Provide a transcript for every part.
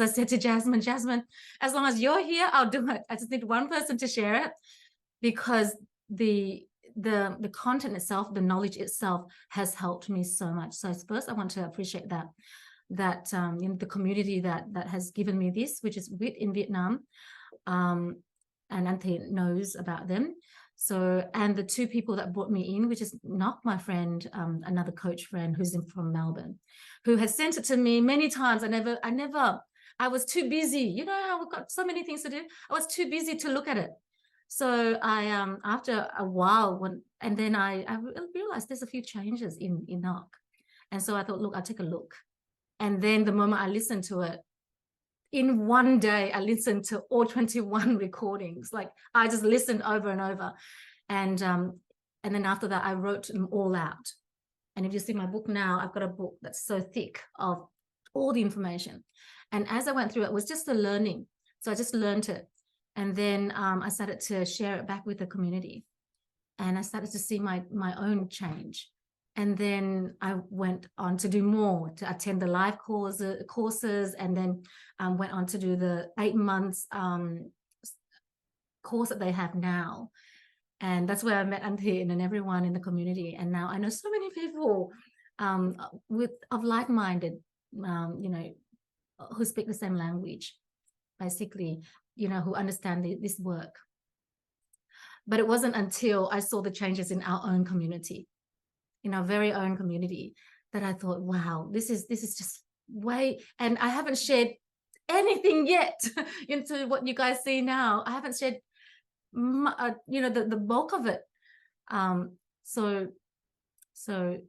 I said to Jasmine, Jasmine, as long as you're here, I'll do it. I just need one person to share it, because the content itself, the knowledge itself has helped me so much. So first I want to appreciate that the community that has given me this, which is WIT in Vietnam, and Anthe knows about them. So, and the two people that brought me in, which is not my friend, another coach friend who's from Melbourne, who has sent it to me many times. I was too busy. You know how we've got so many things to do. I was too busy to look at it. So I, after a while, and then I realized there's a few changes in Enoch. And so I thought, look, I'll take a look. And then the moment I listened to it, in one day, I listened to all 21 recordings. Like I just listened over and over. And then after that, I wrote them all out. And if you see my book now, I've got a book that's so thick of all the information. And as I went through it was just a learning. So I just learned it. And then I started to share it back with the community. And I started to see my own change. And then I went on to do more, to attend the live courses, and then went on to do the 8 months course that they have now. And that's where I met Anthe and everyone in the community. And now I know so many people of like-minded, who speak the same language, basically, who understand this work. But it wasn't until I saw the changes in our own community, in our very own community, that I thought, wow, this is just way, and I haven't shared anything yet into what you guys see now. I haven't shared, the bulk of it. So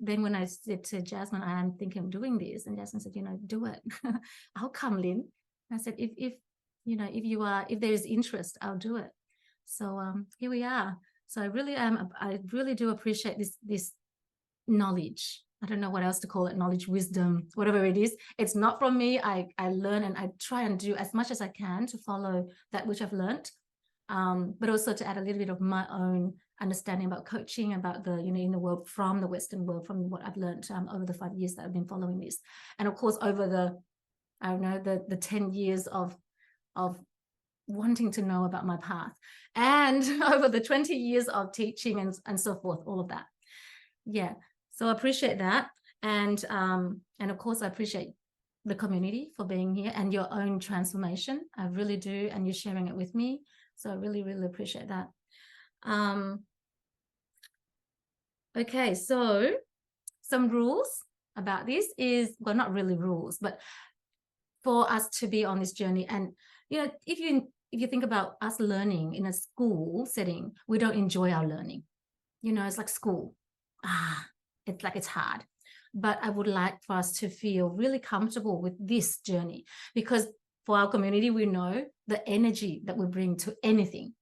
then when I said to Jasmine, I'm thinking of doing this, and Jasmine said, do it. I'll come, Lynn. And I said, if there is interest, I'll do it. So here we are. So I really do appreciate this knowledge. I don't know what else to call it, knowledge, wisdom, whatever it is. It's not from me. I learn, and I try and do as much as I can to follow that which I've learned, but also to add a little bit of my own understanding about coaching, about the, in the world, from the Western world, from what I've learned over the 5 years that I've been following this. And of course, over the 10 years of wanting to know about my path, and over the 20 years of teaching and so forth, all of that. Yeah. So I appreciate that. And of course, I appreciate the community for being here and your own transformation. I really do. And you're sharing it with me. So I really, really appreciate that. Okay. So some rules about this is, well, not really rules, but for us to be on this journey. And, if you think about us learning in a school setting, we don't enjoy our learning. It's like school. It's like it's hard. But I would like for us to feel really comfortable with this journey, because for our community, we know the energy that we bring to anything,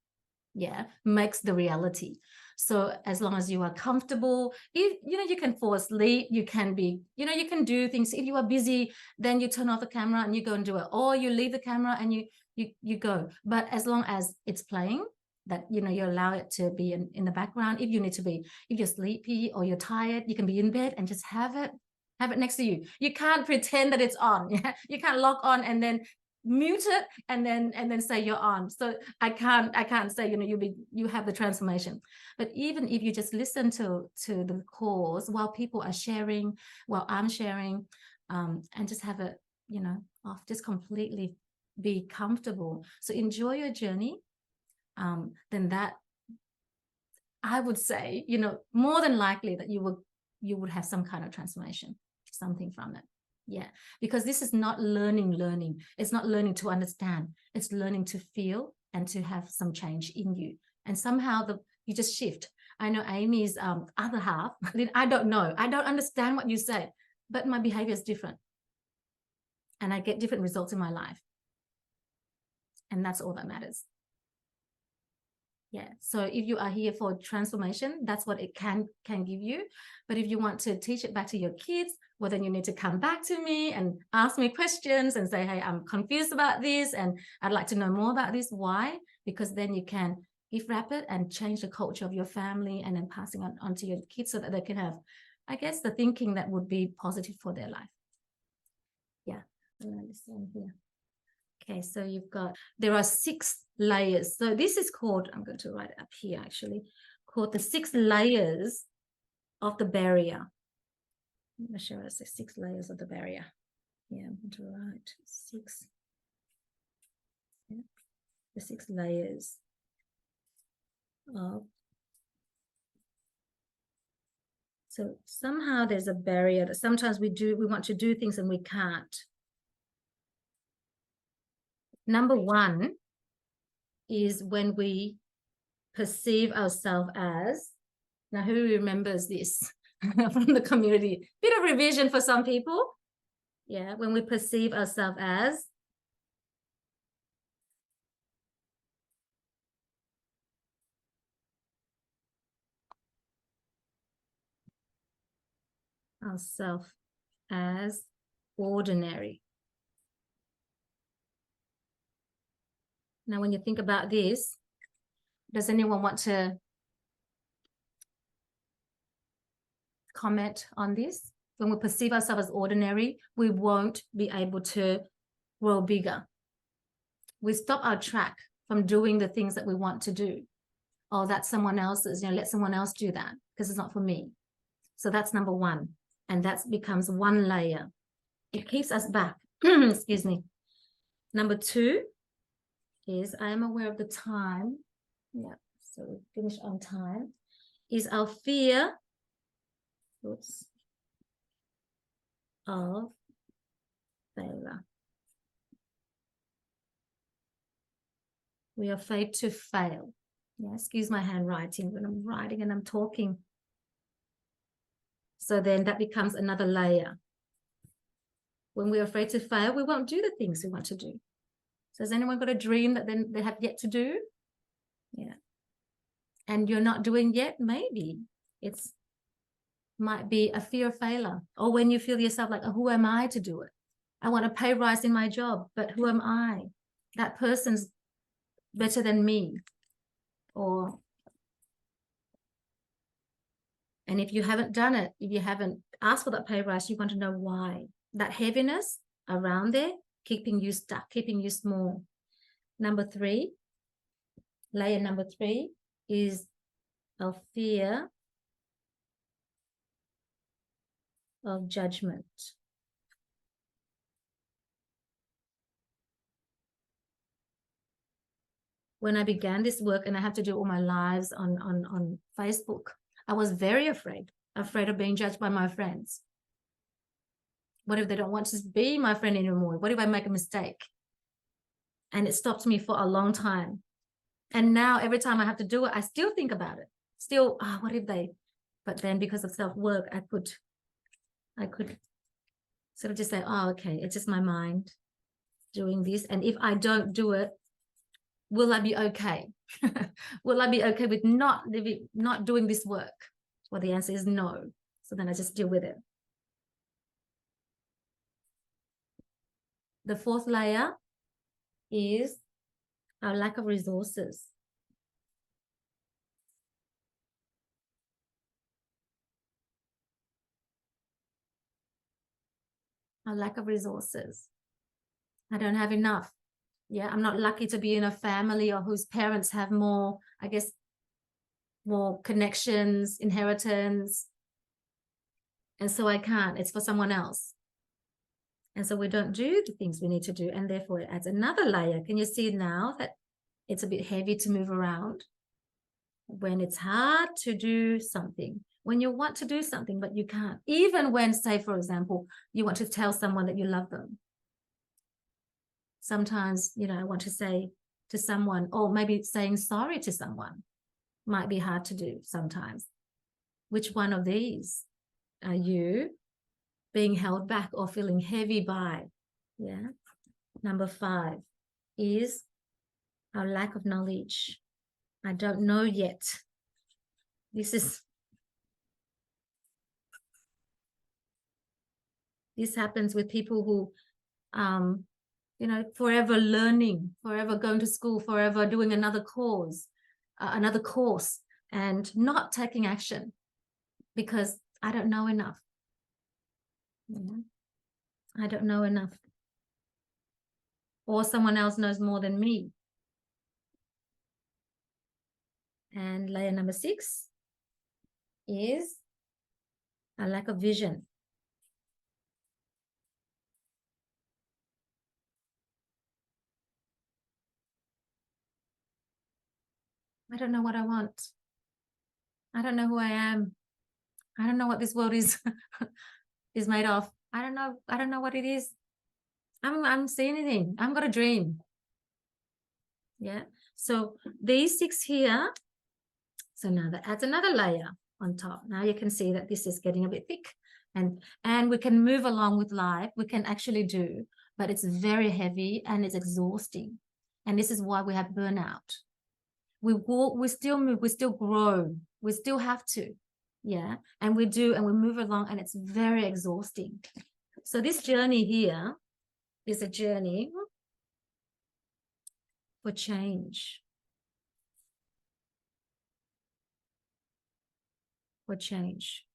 makes the reality. So as long as you are comfortable, you can fall asleep, you can be, you can do things. If you are busy, then you turn off the camera and you go and do it, or you leave the camera and you go. But as long as it's playing, that you allow it to be in the background. If you're sleepy or you're tired, you can be in bed and just have it next to you. You can't pretend that it's on. You can't log on and then mute it and then say you're on. So I can't say you have the transformation. But even if you just listen to the course while people are sharing, while I'm sharing, and just have it off, just completely be comfortable. So enjoy your journey. Then that, I would say, more than likely that you would have some kind of transformation, something from it. Yeah, because this is not learning. It's not learning to understand. It's learning to feel and to have some change in you. And somehow you just shift. I know Amy's other half, I don't know. I don't understand what you say, but my behavior is different. And I get different results in my life. And that's all that matters. Yeah. So if you are here for transformation, that's what it can give you. But if you want to teach it back to your kids, well, then you need to come back to me and ask me questions and say, hey, I'm confused about this and I'd like to know more about this. Why? Because then you can gift wrap it and change the culture of your family, and then passing on to your kids so that they can have, I guess, the thinking that would be positive for their life. Yeah. Listen here. Okay, so there are 6 layers. So this is called, I'm going to write it up here actually, called the 6 layers of the barrier. I'm going to show us the 6 layers of the barrier. Yeah, I'm going to write 6. Yeah, the 6 layers of. So somehow there's a barrier that sometimes we want to do things and we can't. Number 1 is when we perceive ourselves as, now who remembers this from the community? Bit of revision for some people. Yeah, when we perceive ourselves as ordinary. Now, when you think about this, does anyone want to comment on this? When we perceive ourselves as ordinary, we won't be able to grow bigger. We stop our track from doing the things that we want to do. Oh, that's someone else's, let someone else do that because it's not for me. So that's number 1. And that becomes 1 layer. It keeps us back. Excuse me. Number 2 is, I am aware of the time. Yeah, so we finish on time. Is our fear of failure. We are afraid to fail. Yeah, excuse my handwriting when I'm writing and I'm talking. So then that becomes another layer. When we're afraid to fail, we won't do the things we want to do. So has anyone got a dream that then they have yet to do? Yeah. And you're not doing yet? Maybe it's might be a fear of failure. Or when you feel yourself like, oh, who am I to do it? I want a pay rise in my job, but who am I? That person's better than me. And if you haven't done it, if you haven't asked for that pay rise, you want to know why. That heaviness around there, keeping you stuck, keeping you small. Layer number 3 is a fear of judgment. When I began this work and I have to do all my lives on Facebook, I was very afraid of being judged by my friends. What if they don't want to be my friend anymore? What if I make a mistake? And it stopped me for a long time. And now every time I have to do it, I still think about it. Still, what if they? But then because of self-work, I could sort of just say, oh, okay, it's just my mind doing this. And if I don't do it, will I be okay? Will I be okay with not doing this work? Well, the answer is no. So then I just deal with it. The 4th layer is our lack of resources. Our lack of resources. I don't have enough. Yeah, I'm not lucky to be in a family or whose parents have more, I guess, more connections, inheritance. And so I can't. It's for someone else. And so we don't do the things we need to do. And therefore it adds another layer. Can you see now that it's a bit heavy to move around? When it's hard to do something, when you want to do something, but you can't. Even when, say, for example, you want to tell someone that you love them. Sometimes, I want to say to someone, or maybe saying sorry to someone might be hard to do sometimes. Which one of these are you being held back or feeling heavy by? Yeah. Number 5 is our lack of knowledge. I don't know yet. This happens with people who, forever learning, forever going to school, forever doing another course, and not taking action because I don't know enough. I don't know enough. or someone else knows more than me. And layer number 6 is a lack of vision. I don't know what I want. I don't know who I am. I don't know what this world is is made of. I don't know. I don't know what it is. I'm seeing anything. I've got a dream. Yeah. So these 6 here. So now that adds another layer on top. Now you can see that this is getting a bit thick, and we can move along with life. We can actually do, but it's very heavy and it's exhausting. And this is why we have burnout. We walk, we still move, we still grow, we still have to. Yeah. And we do, and we move along, and it's very exhausting. So this journey here is a journey for change. For change.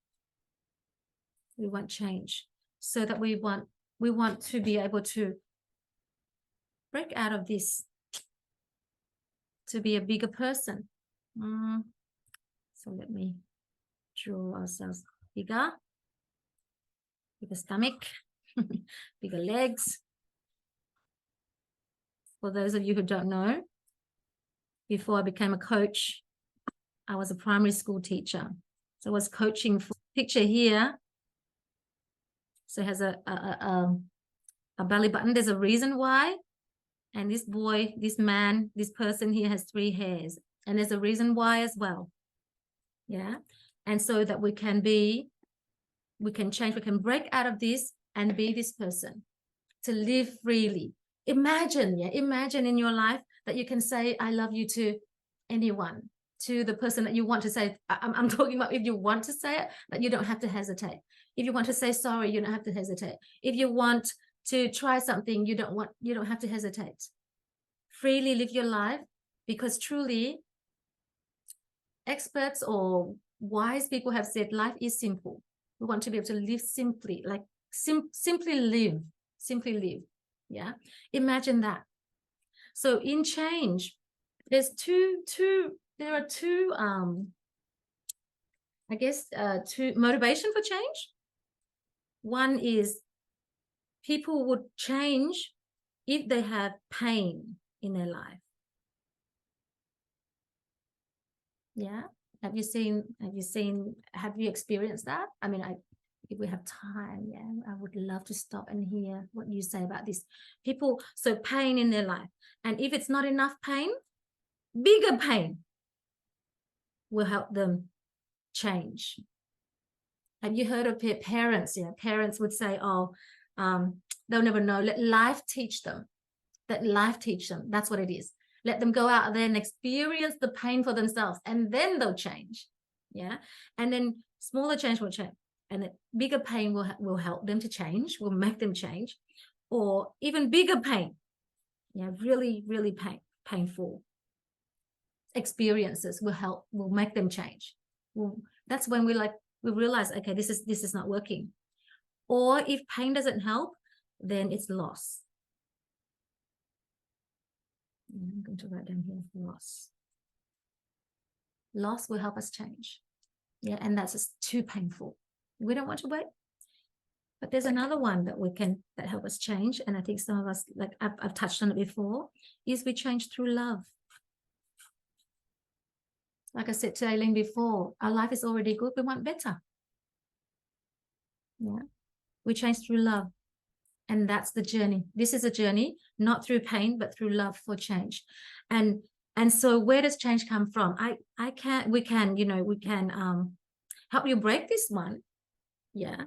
We want change, so that we want to be able to break out of this, to be a bigger person. So let me draw ourselves bigger stomach, bigger legs. For those of you who don't know, before I became a coach, I was a primary school teacher. So I was coaching. For picture here, so it has a belly button. There's a reason why. And this boy, this man, this person here has 3 hairs. And there's a reason why as well. Yeah. And so that we can change, we can break out of this and be this person, to live freely. Imagine in your life that you can say, I love you to anyone, to the person that you want to say. I'm talking about if you want to say it, that you don't have to hesitate. If you want to say sorry, you don't have to hesitate. If you want to try something, you don't have to hesitate. Freely live your life, because truly, experts or wise people have said life is simple. We want to be able to live simply, like simply live. Yeah. Imagine that. So in change, there's there are two I guess two motivation for change. One is people would change if they have pain in their life. Yeah. Have you experienced that? I mean, if we have time, yeah, I would love to stop and hear what you say about this. People, so pain in their life. And if it's not enough pain, bigger pain will help them change. Have you heard of parents? Yeah, parents would say, oh, they'll never know. Let life teach them. Let life teach them. That's what it is. Let them go out there and experience the pain for themselves, and then they'll change. Yeah. And then smaller change will change. And bigger pain will help them to change, will make them change. Or even bigger pain. Yeah, really, really painful experiences will make them change. Well, that's when we realize, okay, this is not working. Or if pain doesn't help, then it's loss. I'm going to write down here, loss. Loss will help us change. Yeah, and that's just too painful. We don't want to wait. But there's another one that help us change, and I think some of us, like I've touched on it before, is we change through love. Like I said to Aileen before, our life is already good. We want better. Yeah, we change through love. And that's the journey. This is a journey, not through pain, but through love for change. And so where does change come from? We can help you break this one. Yeah.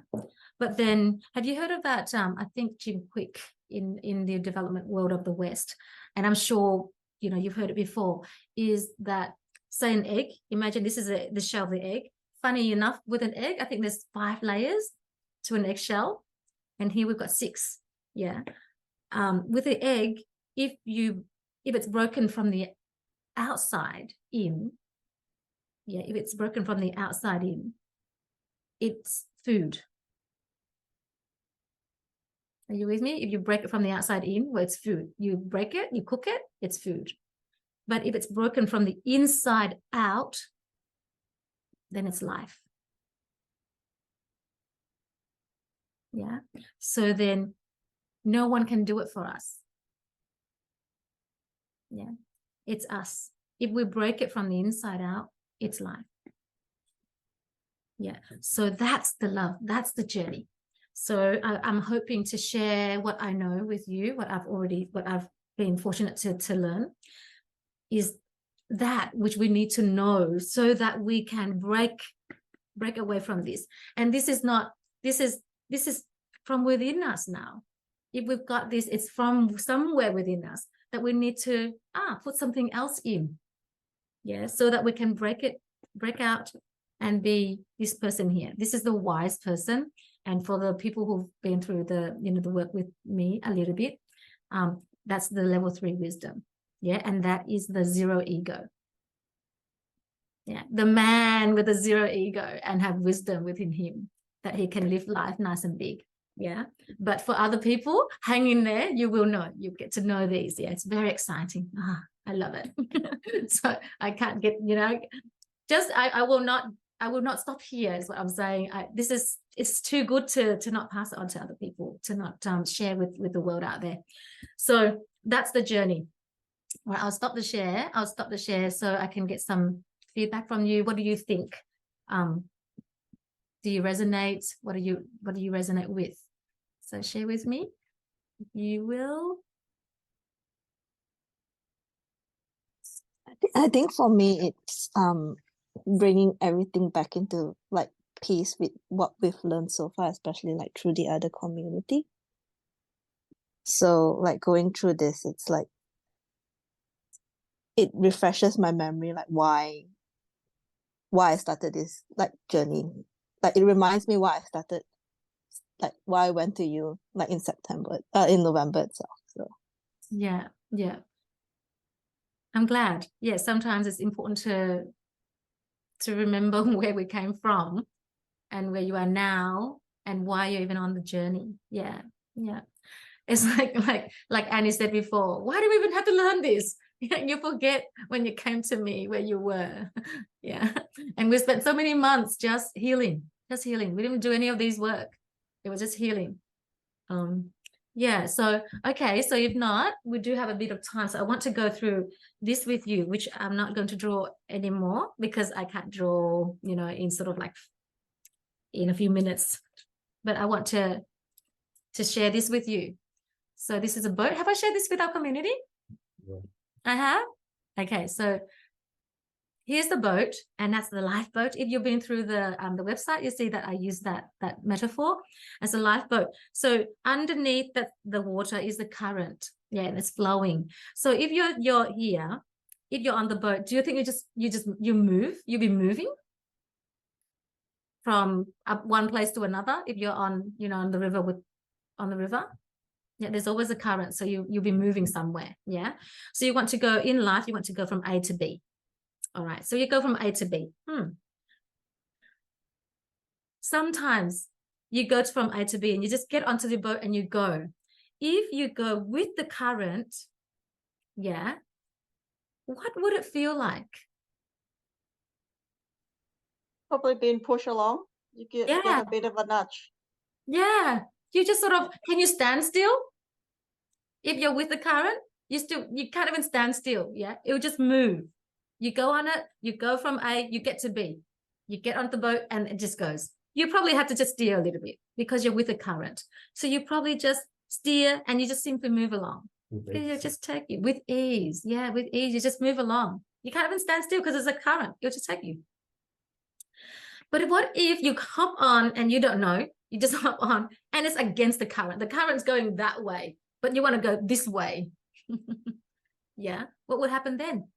But then have you heard of that? I think Jim Quick in the development world of the West, and I'm sure, you've heard it before, is that, say an egg, imagine this is the shell of the egg. Funny enough, with an egg, I think there's 5 layers to an eggshell. And here we've got 6. Yeah. With the egg, if it's broken from the outside in, yeah, if it's broken from the outside in, it's food. Are you with me? If you break it from the outside in, well, it's food. You break it, you cook it, it's food. But if it's broken from the inside out, then it's life. Yeah. So then no one can do it for us. Yeah. It's us. If we break it from the inside out, it's life. Yeah. So that's the love. That's the journey. So I'm hoping to share what I know with you, what I've been fortunate to learn is that which we need to know so that we can break away from this. And this is from within us now. If we've got this, it's from somewhere within us that we need to put something else in. Yeah, so that we can break out and be this person here. This is the wise person. And for the people who've been through the work with me a little bit, that's the level 3 wisdom. Yeah, and that is the zero ego. Yeah, the man with a zero ego and have wisdom within him that he can live life nice and big. Yeah, but for other people, hang in there. You will know. You get to know these. Yeah, it's very exciting. I love it. So I can't get, I will not stop here is what I'm saying. It's too good to not pass it on to other people, to not share with the world out there. So that's the journey. Well, I'll stop the share so I can get some feedback from you. What do you think? Do you resonate? What do you resonate with? So share with me, if you will. I think for me, it's bringing everything back into like peace with what we've learned so far, especially like through the other community. So like going through this, it's like it refreshes my memory, like why I started this like journey. Like it reminds me why I started, like why I went to you like in November itself. So yeah, I'm glad. Yeah, sometimes it's important to remember where we came from and where you are now and why you're even on the journey. Yeah. It's like Annie said before, why do we even have to learn this? You forget when you came to me where you were. Yeah. And we spent so many months just healing. We didn't do any of these work. It was just healing. Yeah, so okay, so if not, we do have a bit of time. So I want to go through this with you, which I'm not going to draw anymore because I can't draw, in sort of like in a few minutes. But I want to share this with you. So this is a boat. Have I shared this with our community? Yeah. I have? Okay, so here's the boat, and that's the lifeboat. If you've been through the website, you see that I use that metaphor as a lifeboat. So underneath the water is the current, yeah, and it's flowing. So if you're here, if you're on the boat, do you think you move? You'll be moving from one place to another if you're on on the river. Yeah, there's always a current, so you'll be moving somewhere. Yeah, so you want to go in life. You want to go from A to B. All right, so you go from A to B. Sometimes you go from A to B and you just get onto the boat and you go. If you go with the current, yeah, what would it feel like? Probably being pushed along. You get a bit of a nudge. Yeah, you just sort of, can you stand still? If you're with the current, you can't even stand still. Yeah, it will just move. You go on it, you go from A, you get to B. You get on the boat and it just goes. You probably have to just steer a little bit because you're with the current. So you probably just steer and you just simply move along. You just take you with ease. Yeah, with ease, you just move along. You can't even stand still because there's a current. It'll just take you. But what if you hop on and you don't know, you just hop on and it's against the current. The current's going that way, but you want to go this way. Yeah, what would happen then?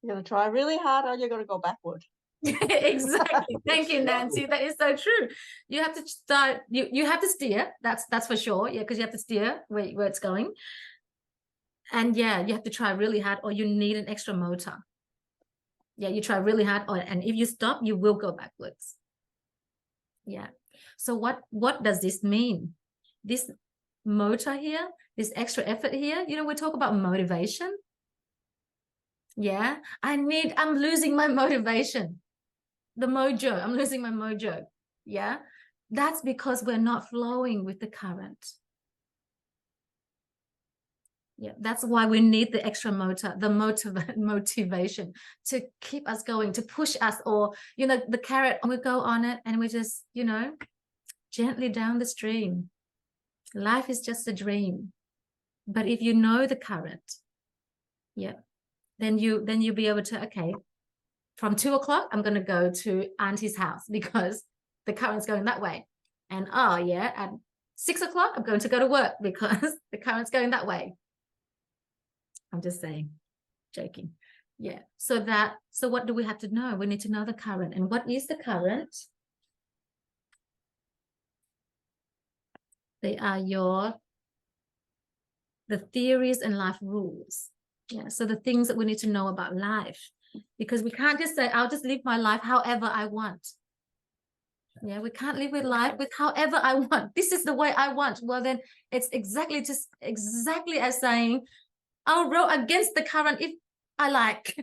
You're going to try really hard or you're going to go backward. Exactly. Thank you, Nancy. That is so true. You have to start, you have to steer. That's for sure. Yeah, because you have to steer where it's going. And yeah, you have to try really hard or you need an extra motor. Yeah, you try really hard and if you stop, you will go backwards. Yeah. So what does this mean? this motor here, this extra effort here, you know, we talk about motivation. Yeah, I'm losing my motivation, the mojo, I'm losing my mojo. Yeah, that's because we're not flowing with the current. Yeah, that's why we need the extra motor, the motivation to keep us going, to push us, or, you know, the carrot, and we go on it and we just, you know, gently down the stream. Life is just a dream. But if you know the current, yeah, then you'll be able to, okay, from 2 o'clock, I'm going to go to Auntie's house because the current's going that way. And oh yeah, at 6 o'clock, I'm going to go to work because the current's going that way. I'm just saying, joking. Yeah. So what do we have to know? We need to know the current. And what is the current? They are the theories and life rules. Yeah. So the things that we need to know about life, because we can't just say, I'll just live my life however I want. Yeah, we can't live with life with however I want. This is the way I want. Well, then it's exactly as saying, I'll roll against the current if I like.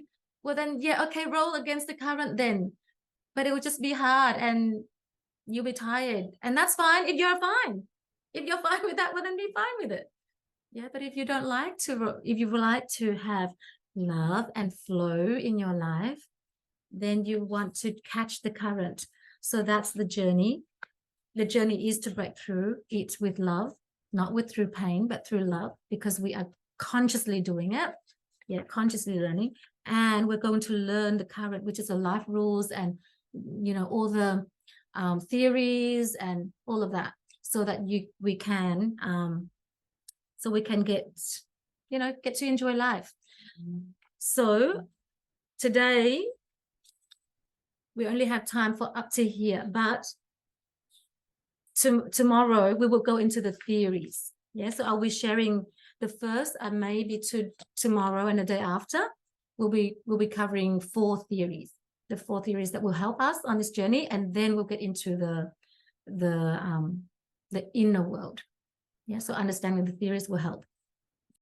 Well, then, yeah, okay, roll against the current then. But it will just be hard and you'll be tired. And that's fine if you're fine. If you're fine with that, well, then be fine with it. Yeah, but if you don't like to, if you would like to have love and flow in your life, then you want to catch the current. So that's the journey. The journey is to break through it with love, not through pain, but through love, because we are consciously doing it. Yeah, consciously learning. And we're going to learn the current, which is the life rules and, you know, all the theories and all of that, so that we can get, you know, get to enjoy life. So today we only have time for up to here, but tomorrow we will go into the theories. Yeah, so I'll be sharing the first, and maybe tomorrow and the day after we'll be covering 4 theories, the 4 theories that will help us on this journey, and then we'll get into the inner world. Yeah, so understanding the theories will help.